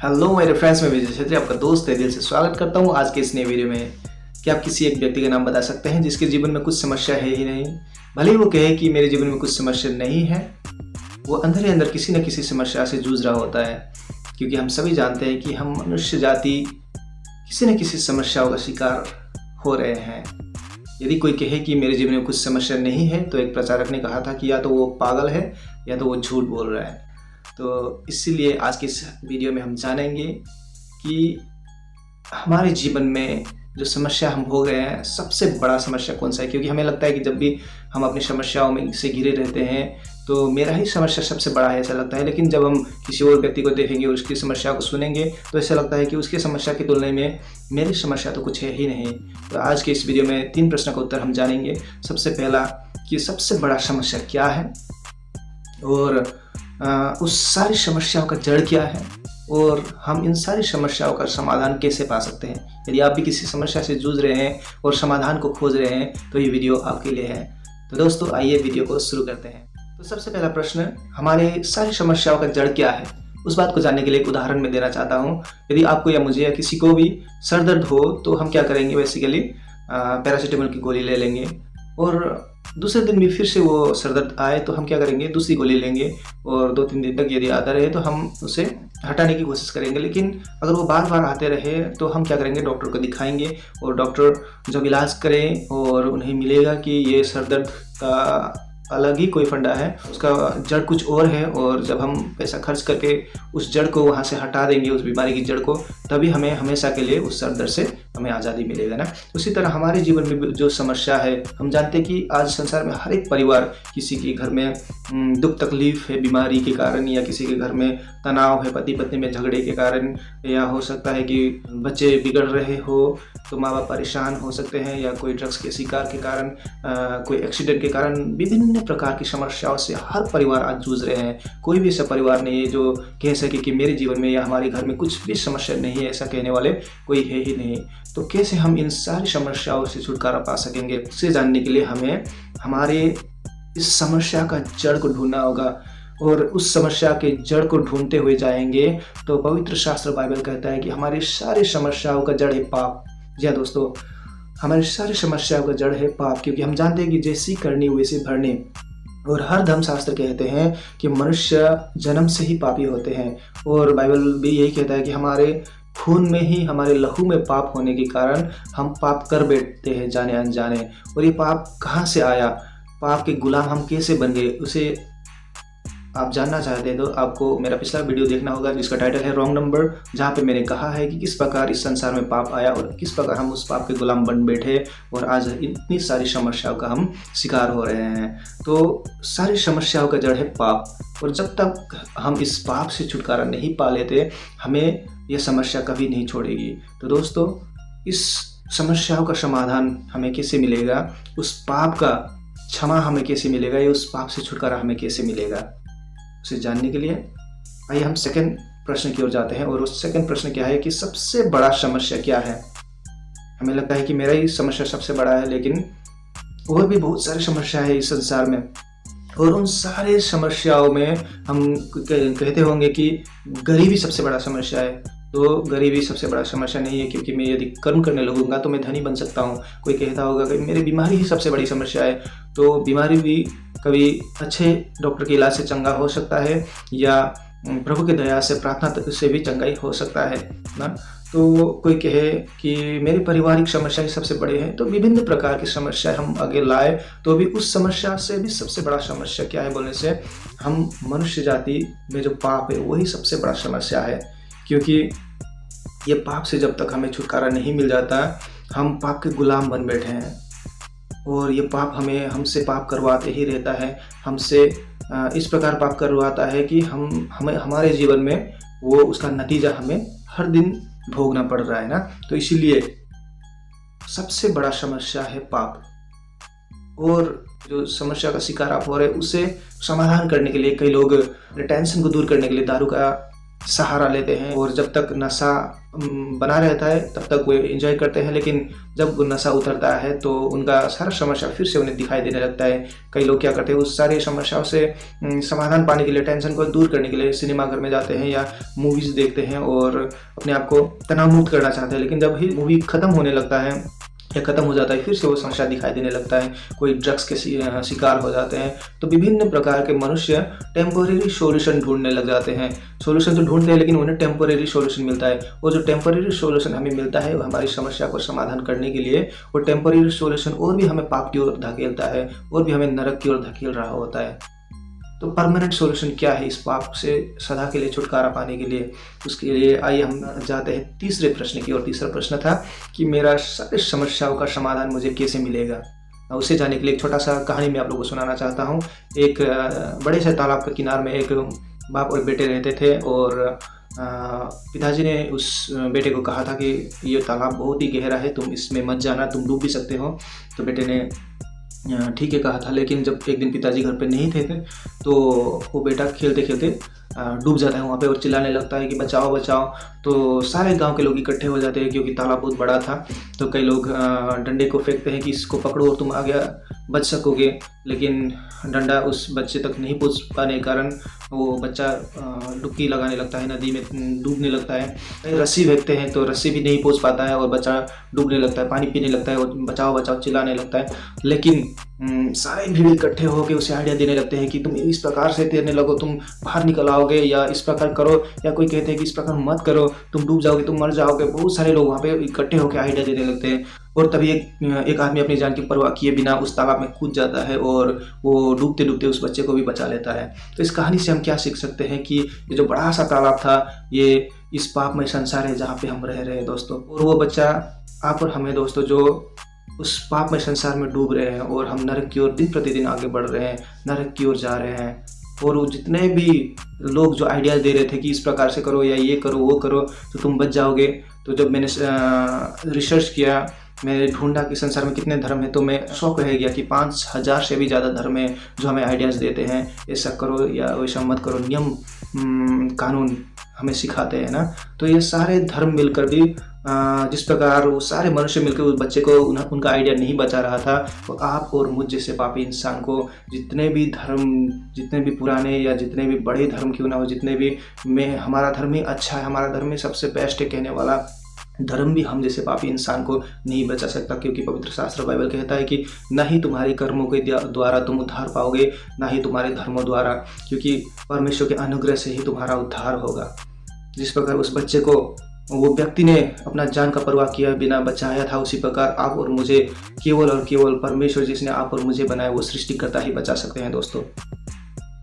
Hello मेरे friends, मैं विजय छेत्री आपका दोस्त है। दिल से स्वागत करता हूँ आज के इस नए वीडियो में। क्या आप किसी एक व्यक्ति का नाम बता सकते हैं जिसके जीवन में कुछ समस्या है ही नहीं? भले ही वो कहे कि मेरे जीवन में कुछ समस्या नहीं है, वो अंदर ही अंदर किसी न किसी समस्या से जूझ रहा होता है। क्योंकि हम सभी जानते हैं कि हम मनुष्य जाति किसी न किसी समस्याओं का शिकार हो रहे हैं। यदि कोई कहे कि मेरे जीवन में कुछ समस्या नहीं है, तो एक प्रचारक ने कहा था कि या तो वो पागल है या तो वो झूठ बोल रहा है। तो इसीलिए आज के इस वीडियो में हम जानेंगे कि हमारे जीवन में जो समस्या हम भोग रहे हैं, सबसे बड़ा समस्या कौन सा है। क्योंकि हमें लगता है कि जब भी हम अपनी समस्याओं में से घिरे रहते हैं तो मेरा ही समस्या सबसे बड़ा है, ऐसा लगता है। लेकिन जब हम किसी और व्यक्ति को देखेंगे, उसकी समस्या को सुनेंगे, तो ऐसा लगता है कि उसकी समस्या की तुलना में मेरी समस्या तो कुछ है ही नहीं। तो आज के इस वीडियो में 3 प्रश्नों का उत्तर हम जानेंगे। सबसे पहला कि सबसे बड़ा समस्या क्या है, और उस सारी समस्याओं का जड़ क्या है, और हम इन सारी समस्याओं का समाधान कैसे पा सकते हैं। यदि आप भी किसी समस्या से जूझ रहे हैं और समाधान को खोज रहे हैं तो ये वीडियो आपके लिए है। तो दोस्तों, आइए वीडियो को शुरू करते हैं। तो सबसे पहला प्रश्न, हमारे सारी समस्याओं का जड़ क्या है, उस बात को जानने के लिए एक उदाहरण मैं देना चाहता हूँ। यदि आपको या मुझे या किसी को भी सर दर्द हो तो हम क्या करेंगे, बेसिकली पैरासीटामोल की गोली ले लेंगे, और दूसरे दिन भी फिर से वो सर दर्द आए तो हम क्या करेंगे, दूसरी गोली लेंगे, और 2-3 दिन तक यदि आता रहे तो हम उसे हटाने की कोशिश करेंगे। लेकिन अगर वो बार बार आते रहे तो हम क्या करेंगे, डॉक्टर को दिखाएंगे, और डॉक्टर जब इलाज करें और उन्हें मिलेगा कि ये सर दर्द का अलग ही कोई फंडा है, उसका जड़ कुछ और है, और जब हम पैसा खर्च करके उस जड़ को वहाँ से हटा देंगे, उस बीमारी की जड़ को, तभी हमें हमेशा के लिए उस सर दर्द से हमें आज़ादी मिलेगा ना। उसी तरह हमारे जीवन में जो समस्या है, हम जानते हैं कि आज संसार में हर एक परिवार, किसी के घर में दुख तकलीफ है बीमारी के कारण, या किसी के घर में तनाव है पति पत्नी में झगड़े के कारण, या हो सकता है कि बच्चे बिगड़ रहे हो तो माँ बाप परेशान हो सकते हैं, या कोई ड्रग्स के शिकार के कारण, कोई एक्सीडेंट के कारण, विभिन्न प्रकार की समस्याओं से हर परिवार आज जूझ रहे हैं। कोई भी ऐसा परिवार नहीं है जो कह सके कि मेरे जीवन में या हमारे घर में कुछ भी समस्या नहीं है, ऐसा कहने वाले कोई है ही नहीं। तो कैसे हम इन सारी समस्याओं से छुटकारा पा सकेंगे, इसे जानने के लिए हमें हमारे इस समस्या का जड़ को ढूंढना होगा, और उस समस्या के जड़ को ढूंढते हुए जाएंगे तो पवित्र शास्त्र बाइबल कहता है कि हमारी सारी समस्याओं का जड़ है पाप। जी हाँ दोस्तों, हमारी सारी समस्याओं का जड़ है पाप। क्योंकि हम जानते हैं कि जैसी करनी वैसे भरनी, और हर धर्मशास्त्र कहते हैं कि मनुष्य जन्म से ही पापी होते हैं, और बाइबल भी यही कहता है कि हमारे खून में ही, हमारे लहू में पाप होने के कारण हम पाप कर बैठते हैं जाने अनजाने। और ये पाप कहाँ से आया, पाप के गुलाम हम कैसे बन गए, उसे आप जानना चाहते हैं तो आपको मेरा पिछला वीडियो देखना होगा, जिसका टाइटल है रॉन्ग नंबर, जहाँ पे मैंने कहा है कि किस प्रकार इस संसार में पाप आया और किस प्रकार हम उस पाप के गुलाम बन बैठे, और आज इतनी सारी समस्याओं का हम शिकार हो रहे हैं। तो सारी समस्याओं का जड़ है पाप, और जब तक हम इस पाप से छुटकारा नहीं पा लेते, हमें यह समस्या कभी नहीं छोड़ेगी। तो दोस्तों, इस समस्याओं का समाधान हमें कैसे मिलेगा, उस पाप का क्षमा हमें कैसे मिलेगा, या उस पाप से छुटकारा हमें कैसे मिलेगा, उसे जानने के लिए आइए हम सेकंड प्रश्न की ओर जाते हैं। और उस सेकंड प्रश्न क्या है कि सबसे बड़ा समस्या क्या है। हमें लगता है कि मेरा ही समस्या सबसे बड़ा है, लेकिन और भी बहुत सारी समस्या है इस संसार में, और उन सारे समस्याओं में हम कहते होंगे कि गरीबी सबसे बड़ा समस्या है। तो गरीबी सबसे बड़ा समस्या नहीं है, क्योंकि मैं यदि कर्म करने लगूंगा तो मैं धनी बन सकता हूँ। कोई कहता होगा कि मेरी बीमारी ही सबसे बड़ी समस्या है, तो बीमारी भी कभी अच्छे डॉक्टर के इलाज से चंगा हो सकता है, या प्रभु की दया से प्रार्थना से भी चंगाई हो सकता है ना। तो कोई कहे कि मेरी पारिवारिक समस्या ही सबसे बड़ी है, तो विभिन्न प्रकार की समस्या हम आगे लाए तो भी उस समस्या से भी सबसे बड़ा समस्या क्या है बोलने से, हम मनुष्य जाति में जो पाप है वही सबसे बड़ा समस्या है। क्योंकि ये पाप से जब तक हमें छुटकारा नहीं मिल जाता, हम पाप के गुलाम बन बैठे हैं, और ये पाप हमसे पाप करवाते ही रहता है। हमसे इस प्रकार पाप करवाता है कि हमारे जीवन में वो उसका नतीजा हमें हर दिन भोगना पड़ रहा है ना। तो इसीलिए सबसे बड़ा समस्या है पाप, और जो समस्या का शिकार आप हो रहे हैं उसे समाधान करने के लिए कई लोग टेंशन को दूर करने के लिए दारू का सहारा लेते हैं और जब तक नशा बना रहता है तब तक वो एंजॉय करते हैं, लेकिन जब वो नशा उतरता है तो उनका सारा समस्या फिर से उन्हें दिखाई देने लगता है। कई लोग क्या करते हैं, उस सारी समस्याओं से समाधान पाने के लिए, टेंशन को दूर करने के लिए सिनेमा घर में जाते हैं या मूवीज़ देखते हैं और अपने आप को तनाव मुक्त करना चाहते हैं। लेकिन जब ही मूवी ख़त्म होने लगता है या ख़त्म हो जाता है फिर से वो समस्या दिखाई देने लगता है। कोई ड्रग्स के शिकार हो जाते हैं। तो विभिन्न प्रकार के मनुष्य टेम्पोरेरी सॉल्यूशन ढूंढने लग जाते हैं। सॉल्यूशन तो ढूंढते हैं लेकिन उन्हें टेम्पोरेरी सॉल्यूशन मिलता है। वो जो टेम्पोरेरी सॉल्यूशन हमें मिलता है वो हमारी समस्या को समाधान करने के लिए, वो टेम्पोरेरी सॉल्यूशन और भी हमें पाप की ओर धकेलता है और भी हमें नरक की ओर धकेल रहा होता है। तो परमानेंट सॉल्यूशन क्या है इस पाप से सदा के लिए छुटकारा पाने के लिए? उसके लिए आइए हम जाते हैं तीसरे प्रश्न की ओर। तीसरा प्रश्न था कि मेरा सारी समस्याओं का समाधान मुझे कैसे मिलेगा। उसे जाने के लिए एक छोटा सा कहानी मैं आप लोगों को सुनाना चाहता हूँ। एक बड़े से तालाब के किनारे में एक बाप और बेटे रहते थे और पिताजी ने उस बेटे को कहा था कि ये तालाब बहुत ही गहरा है, तुम इसमें मत जाना, तुम डूब भी सकते हो। तो बेटे ने ठीक है कहा था, लेकिन जब एक दिन पिताजी घर पे नहीं थे तो वो बेटा खेलते खेलते डूब जाता है वहाँ पे और चिल्लाने लगता है कि बचाओ बचाओ। तो सारे गांव के लोग इकट्ठे हो जाते हैं क्योंकि तालाब बहुत बड़ा था। तो कई लोग डंडे को फेंकते हैं कि इसको पकड़ो और तुम आगे बच सकोगे, लेकिन डंडा उस बच्चे तक नहीं पहुँच पाने के कारण वो बच्चा डुबकी लगाने लगता है, नदी में डूबने लगता है। रस्सी फेंकते हैं तो रस्सी भी नहीं पहुँच पाता है और बच्चा डूबने लगता है, पानी पीने लगता है और बचाओ बचाओ चिल्लाने लगता है। लेकिन सारे भीड़ इकट्ठे होकर उसे आइडिया देने लगते हैं कि तुम इस प्रकार से तैरने लगो, तुम बाहर निकल आओगे, या इस प्रकार करो, या कोई कहते हैं कि इस प्रकार मत करो, तुम डूब जाओगे, तुम मर जाओगे। बहुत सारे लोग वहाँ पे इकट्ठे होकर आइडिया देने लगते हैं और तभी एक आदमी अपनी जान की परवाह किए बिना उस तालाब में कूद जाता है और वो डूबते डूबते उस बच्चे को भी बचा लेता है। तो इस कहानी से हम क्या सीख सकते हैं कि ये जो बड़ा सा तालाब था ये इस पापमय संसार है जहाँ पे हम रह रहे हैं दोस्तों, और वो बच्चा आप और हमें दोस्तों जो उस पापमय संसार में डूब रहे हैं और हम नरक की ओर दिन प्रतिदिन आगे बढ़ रहे हैं, नरक की ओर जा रहे हैं। और वो जितने भी लोग जो आइडियाज़ दे रहे थे कि इस प्रकार से करो या ये करो वो करो तो तुम बच जाओगे, तो जब मैंने रिसर्च किया, मैंने ढूंढा कि संसार में कितने धर्म हैं, तो मैं शौक रह गया कि 5000 से भी ज़्यादा धर्म हैं जो हमें आइडियाज़ देते हैं, ऐसा करो या वैसा मत करो, नियम कानून हमें सिखाते हैं ना। तो ये सारे धर्म मिलकर भी जिस प्रकार वो सारे मनुष्य मिलकर उस बच्चे को उनका आइडिया नहीं बचा रहा था, तो आप और मुझ जैसे पापी इंसान को जितने भी धर्म, जितने भी पुराने या जितने भी बड़े धर्म क्यों ना हो, जितने भी में हमारा धर्म ही अच्छा है, हमारा धर्म ही सबसे बेस्ट है कहने वाला धर्म भी हम जैसे पापी इंसान को नहीं बचा सकता। क्योंकि पवित्र शास्त्र बाइबल कहता है कि न ही तुम्हारी कर्मों के द्वारा तुम उद्धार पाओगे, ना ही तुम्हारे धर्मों द्वारा, क्योंकि परमेश्वर के अनुग्रह से ही तुम्हारा उद्धार होगा। जिस प्रकार उस बच्चे को वो व्यक्ति ने अपना जान का परवाह किया बिना बचाया था, उसी प्रकार आप और मुझे केवल और केवल परमेश्वर जिसने आप और मुझे बनाया वो सृष्टिकर्ता ही बचा सकते हैं दोस्तों।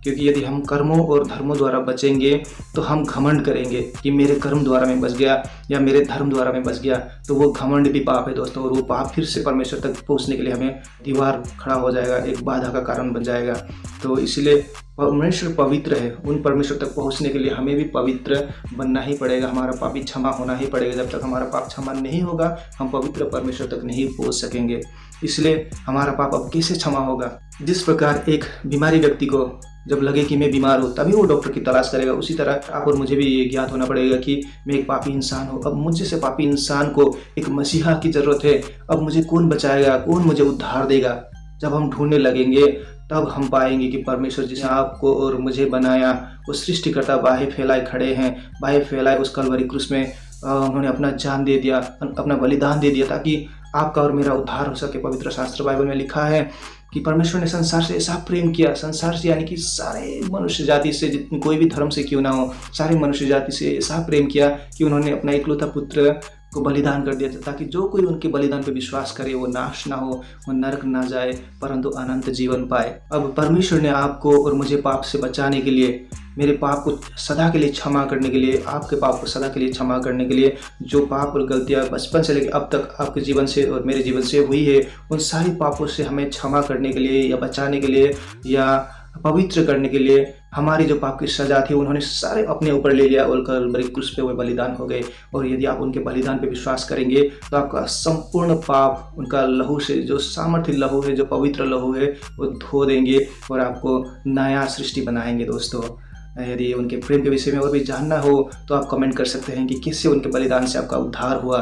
क्योंकि यदि हम कर्मों और धर्मों द्वारा बचेंगे तो हम घमंड करेंगे कि मेरे कर्म द्वारा मैं बच गया या मेरे धर्म द्वारा मैं बच गया, तो वो घमंड भी पाप है दोस्तों। और वो पाप फिर से परमेश्वर तक पहुंचने के लिए हमें दीवार खड़ा हो जाएगा, एक बाधा का कारण बन जाएगा। तो इसलिए परमेश्वर पवित्र है, उन परमेश्वर तक पहुंचने के लिए हमें भी पवित्र बनना ही पड़ेगा, हमारा पापी क्षमा होना ही पड़ेगा। जब तक हमारा पाप क्षमा नहीं होगा हम पवित्र परमेश्वर तक नहीं पहुंच सकेंगे। इसलिए हमारा पाप अब कैसे क्षमा होगा? जिस प्रकार एक बीमारी व्यक्ति को जब लगे कि मैं बीमार हूँ तभी वो डॉक्टर की तलाश करेगा, उसी तरह आप और मुझे भी ये ज्ञात होना पड़ेगा कि मैं एक पापी इंसान हूँ। अब मुझे से पापी इंसान को एक मसीहा की ज़रूरत है। अब मुझे कौन बचाएगा, कौन मुझे उद्धार देगा? जब हम ढूंढने लगेंगे तब हम पाएंगे कि परमेश्वर जिसने आपको और मुझे बनाया वो सृष्टिकर्ता बाहें फैलाए खड़े हैं, बाहें फैलाए उस कलवरी क्रूस में उन्होंने अपना जान दे दिया, अपना बलिदान दे दिया ताकि आपका और मेरा उद्धार हो सके। पवित्र शास्त्र बाइबल में लिखा है कि परमेश्वर ने संसार से ऐसा प्रेम किया, संसार से यानी कि सारे मनुष्य जाति से, जितनी कोई भी धर्म से क्यों ना हो, सारे मनुष्य जाति से ऐसा प्रेम किया कि उन्होंने अपना इकलौता पुत्र को बलिदान कर दिया ताकि जो कोई उनके बलिदान पर विश्वास करे वो नाश ना हो, वो नरक ना जाए परंतु अनंत जीवन पाए। अब परमेश्वर ने आपको और मुझे पाप से बचाने के लिए, मेरे पाप को सदा के लिए क्षमा करने के लिए, आपके पाप को सदा के लिए क्षमा करने के लिए, जो पाप और गलतियाँ बचपन से लेकर अब तक आपके जीवन से और मेरे जीवन से हुई है, उन सारी पापों से हमें क्षमा करने के लिए या बचाने के लिए या पवित्र करने के लिए हमारी जो पाप की सजा थी उन्होंने सारे अपने ऊपर ले लिया और कलवरी क्रूस पे वो बलिदान हो गए। और यदि आप उनके बलिदान पे विश्वास करेंगे तो आपका संपूर्ण पाप उनका लहू से, जो सामर्थ्य लहू है, जो पवित्र लहू है, वो धो देंगे और आपको नया सृष्टि बनाएंगे दोस्तों। यदि उनके प्रेम के विषय में और भी जानना हो तो आप कमेंट कर सकते हैं कि कैसे उनके बलिदान से आपका उद्धार हुआ।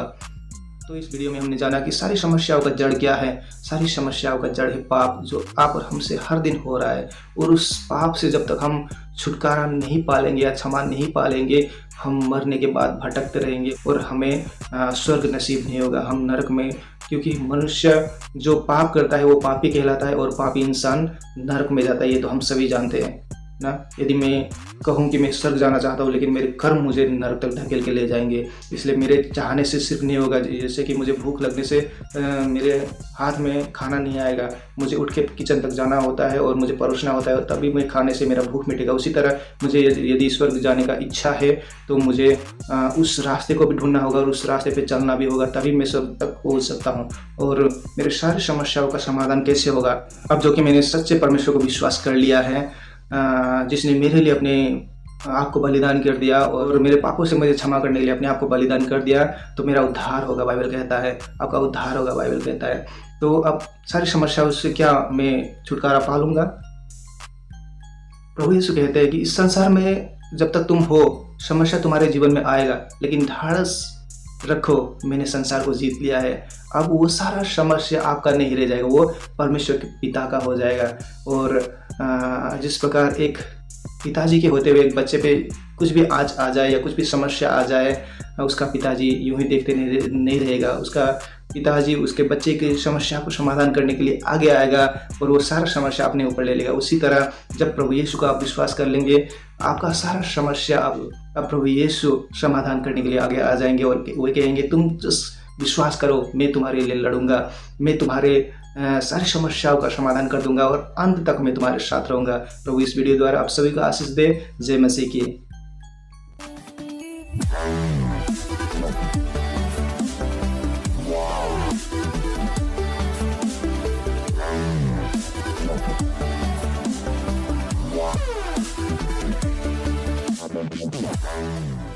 तो इस वीडियो में हमने जाना कि सारी समस्याओं का जड़ क्या है। सारी समस्याओं का जड़ है पाप, जो आप और हमसे हर दिन हो रहा है। और उस पाप से जब तक हम छुटकारा नहीं पालेंगे या क्षमा नहीं पालेंगे, हम मरने के बाद भटकते रहेंगे और हमें स्वर्ग नसीब नहीं होगा, हम नरक में। क्योंकि मनुष्य जो पाप करता है वो पापी कहलाता है और पापी इंसान नरक में जाता है, ये तो हम सभी जानते हैं ना। यदि मैं कहूँ कि मैं स्वर्ग जाना चाहता हूँ लेकिन मेरे कर्म मुझे नरक तक ढकेल के ले जाएंगे, इसलिए मेरे चाहने से सिर्फ नहीं होगा। जैसे कि मुझे भूख लगने से मेरे हाथ में खाना नहीं आएगा, मुझे उठ के किचन तक जाना होता है और मुझे परोसना होता है, तभी मैं खाने से मेरा भूख मिटेगा। उसी तरह मुझे यदि स्वर्ग जाने का इच्छा है तो मुझे उस रास्ते को भी ढूंढना होगा और उस रास्ते पे चलना भी होगा, तभी मैं स्वर्ग तक पहुँच सकता हूँ। और मेरे सारी समस्याओं का समाधान कैसे होगा? अब जो कि मैंने सच्चे परमेश्वर को विश्वास कर लिया है, जिसने मेरे लिए अपने आप को बलिदान कर दिया और मेरे पापों से मुझे क्षमा करने के लिए अपने आप को बलिदान कर दिया, तो मेरा उद्धार होगा, बाइबल कहता है। आपका उद्धार होगा, बाइबल कहता है। तो अब सारी समस्याओं से क्या मैं छुटकारा पा लूँगा? प्रभु यीशु कहते हैं कि इस संसार में जब तक तुम हो, समस्या तुम्हारे जीवन में आएगा, लेकिन ढाढ़स रखो, मैंने संसार को जीत लिया है। अब वो सारा समस्या आपका नहीं रह जाएगा, वो परमेश्वर के पिता का हो जाएगा। और जिस प्रकार एक पिताजी के होते हुए एक बच्चे पे कुछ भी आज आ जाए या कुछ भी समस्या आ जाए, उसका पिताजी यूं ही देखते नहीं रहेगा। उसका पिताजी उसके बच्चे की समस्या को समाधान करने के लिए आगे आएगा और वो सारा समस्या अपने ऊपर ले लेगा। उसी तरह जब प्रभु यीशु का आप विश्वास कर लेंगे, आपका सारा समस्या अब प्रभु यीशु समाधान करने के लिए आगे आ जाएंगे और वो कहेंगे तुम विश्वास करो, मैं तुम्हारे लिए लड़ूंगा, मैं तुम्हारे सारी समस्याओं का समाधान कर दूंगा और अंत तक मैं तुम्हारे साथ रहूंगा। प्रभु इस वीडियो द्वारा आप सभी को आशीष दे। जय मसीह की। Yeah.